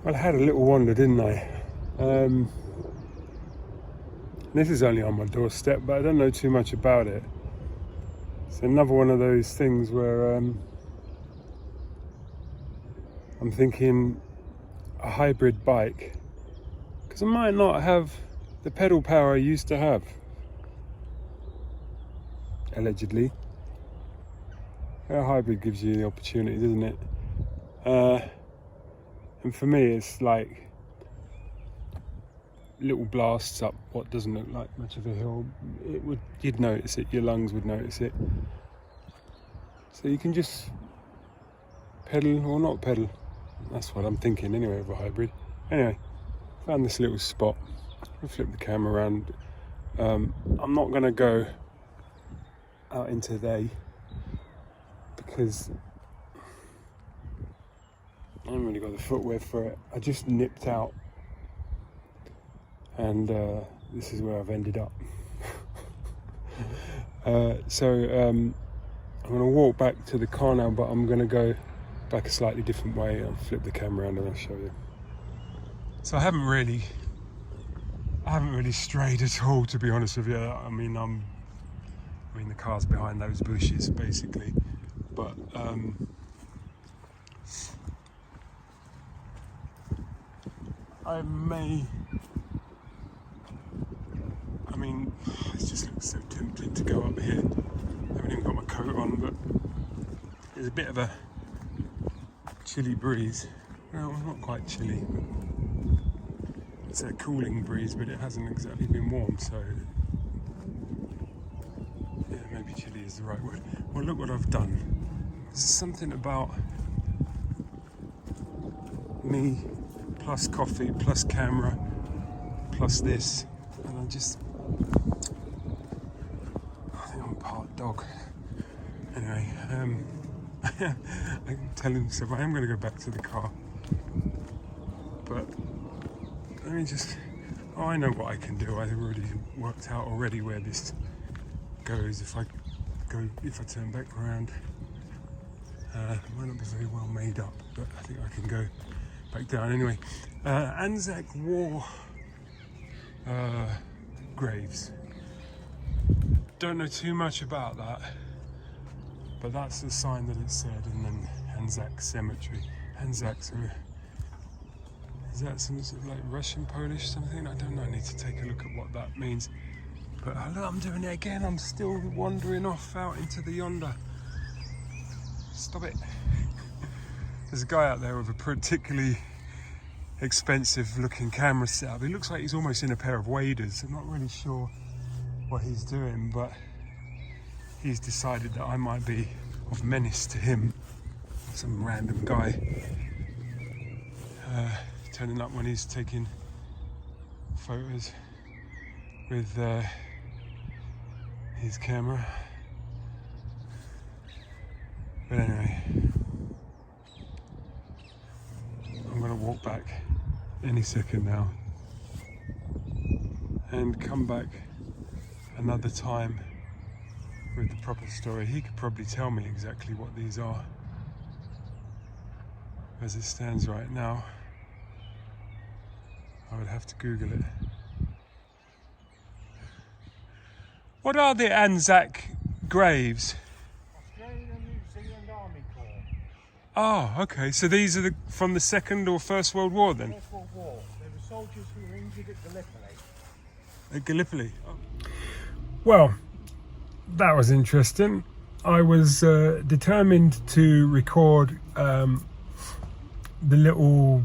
Well, I had a little wander, didn't I? This is only on my doorstep, but I don't know too much about it. It's another one of those things where I'm thinking a hybrid bike, because I might not have the pedal power I used to have, allegedly. A hybrid gives you the opportunity, doesn't it? And for me, it's like little blasts up what doesn't look like much of a hill. You'd notice it, your lungs would notice it. So you can just pedal or not pedal. That's what I'm thinking anyway of a hybrid. Anyway, found this little spot. I'll flip the camera around. I'm not gonna go out into they, because I haven't really got the footwear for it. I just nipped out, and this is where I've ended up. So I'm going to walk back to the car now, but I'm going to go back a slightly different way. I'll flip the camera around and I'll show you. So I haven't really strayed at all, to be honest with you. I mean the car's behind those bushes basically, but it just looks so tempting to go up here. I haven't even got my coat on, but there's a bit of a chilly breeze. Well, not quite chilly, but it's a cooling breeze, but it hasn't exactly been warm, so yeah, maybe chilly is the right word. Well, look what I've done. There's something about me plus coffee plus camera plus this, and I think I'm part dog. Anyway, I'm telling myself I am going to go back to the car, but let me just, I know what I can do. I've already worked out already where this goes. If I turn back around, it might not be very well made up, but I think I can go back down. Anyway, ANZAC War Graves. Don't know too much about that, but that's the sign that it said, and then ANZAC Cemetery. ANZAC, so is that some sort of like Russian, Polish something? I don't know, I need to take a look at what that means. But look, I'm doing it again. I'm still wandering off out into the yonder. Stop it. There's a guy out there with a particularly expensive looking camera setup. He looks like he's almost in a pair of waders. I'm not really sure what he's doing, but he's decided that I might be of menace to him. Some random guy turning up when he's taking photos with his camera. But anyway, I'm going to walk back any second now and come back another time with the proper story. He could probably tell me exactly what these are. As it stands right now, I would have to Google it. What are the ANZAC graves? Australian and New Zealand Army Corps. Oh, okay. So these are from the Second or First World War then? First World War. They were soldiers who were injured at Gallipoli. At Gallipoli. Oh. Well, that was interesting. I was determined to record the little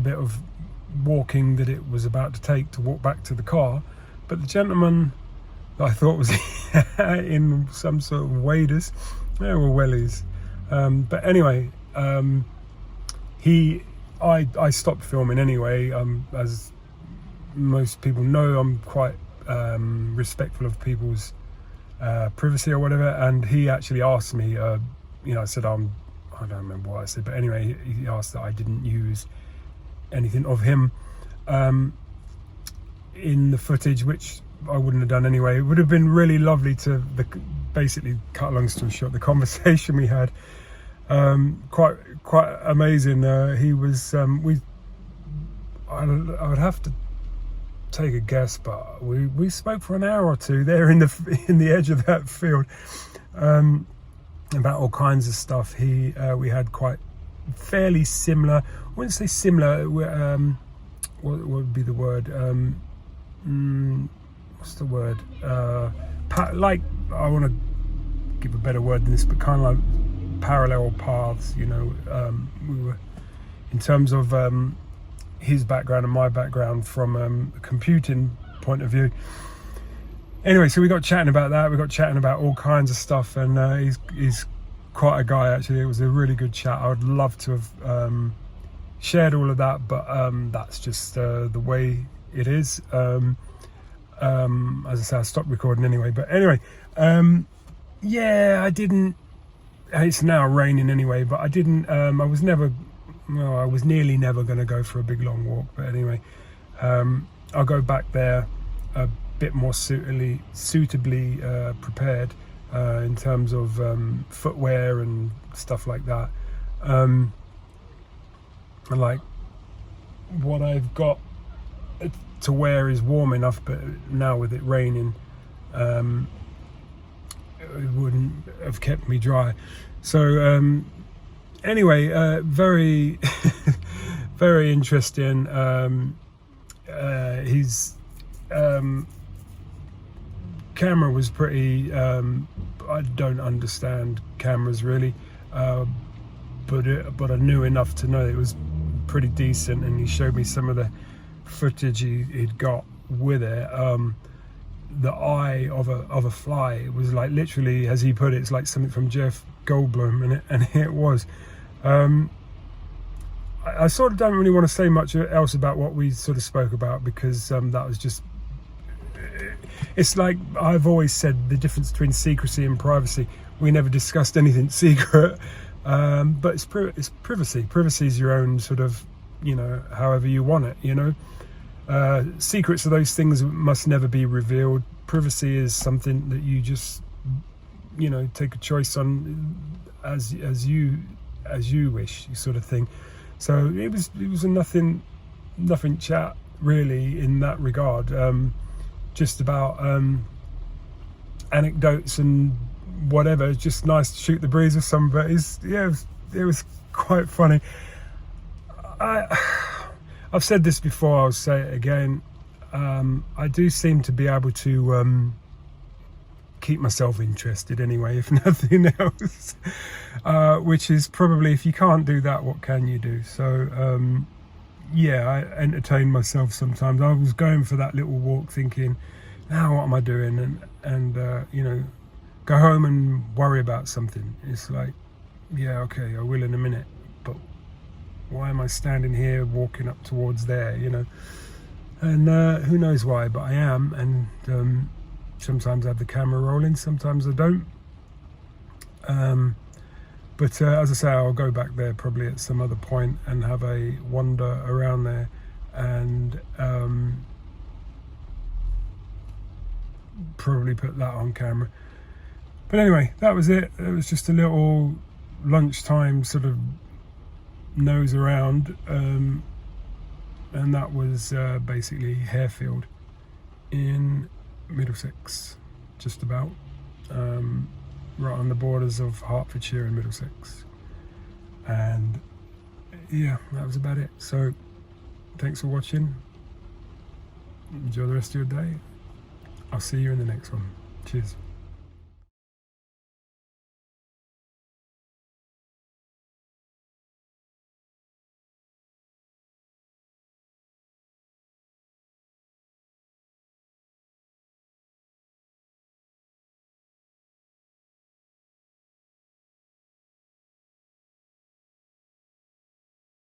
bit of walking that it was about to take to walk back to the car, but the gentleman that I thought was in some sort of waders, they were wellies, but anyway, I stopped filming anyway. As most people know, I'm quite respectful of people's privacy or whatever, and he actually asked me, I said I don't remember what I said, but anyway, he asked that I didn't use anything of him in the footage, which I wouldn't have done anyway. It would have been really lovely to basically, cut a long story short, the conversation we had, quite quite amazing. He was I would have to take a guess, but we spoke for an hour or two there in the edge of that field, about all kinds of stuff. We had quite fairly similar, I wouldn't say similar, what would be the word, what's the word, like, I want to give a better word than this, but kind of like parallel paths, you know. We were, in terms of his background and my background from a computing point of view. Anyway, so we got chatting about that. We got chatting about all kinds of stuff, and he's quite a guy, actually. It was a really good chat. I would love to have shared all of that, but that's just the way it is. As I say, I stopped recording anyway. But anyway, yeah, I didn't. It's now raining anyway, but I didn't. I was nearly never going to go for a big long walk. But anyway, I'll go back there a bit more suitably prepared in terms of footwear and stuff like that. And like what I've got to wear is warm enough, but now with it raining, it wouldn't have kept me dry. So anyway, very very interesting. His camera was pretty, I don't understand cameras really, but I knew enough to know it was pretty decent, and he showed me some of the footage he'd got with it. The eye of a fly, it was like, literally, as he put it, it's like something from Jeff Goldblum, and it was. I sort of don't really want to say much else about what we sort of spoke about, because that was just, it's like I've always said, the difference between secrecy and privacy. We never discussed anything secret, but it's privacy. Privacy is your own sort of, you know, however you want it, you know. Secrets are those things that must never be revealed. Privacy is something that you just, you know, take a choice on as you wish, sort of thing. So it was a nothing chat really in that regard. Just about anecdotes and whatever. It's just nice to shoot the breeze with somebody. It was quite funny. I've said this before, I'll say it again. I do seem to be able to keep myself interested anyway, if nothing else. Which is probably, if you can't do that, what can you do? So yeah, I entertain myself sometimes. I was going for that little walk thinking, now what am I doing? And you know, go home and worry about something. It's like, yeah, okay, I will in a minute, but why am I standing here walking up towards there, you know? And who knows why, but I am. And sometimes I have the camera rolling, sometimes I don't. But as I say, I'll go back there probably at some other point and have a wander around there, and probably put that on camera. But anyway, that was it. It was just a little lunchtime sort of nose around, and that was basically Harefield in Middlesex, just about. Right on the borders of Hertfordshire and Middlesex. And yeah, that was about it. So thanks for watching. Enjoy the rest of your day. I'll see you in the next one. Cheers.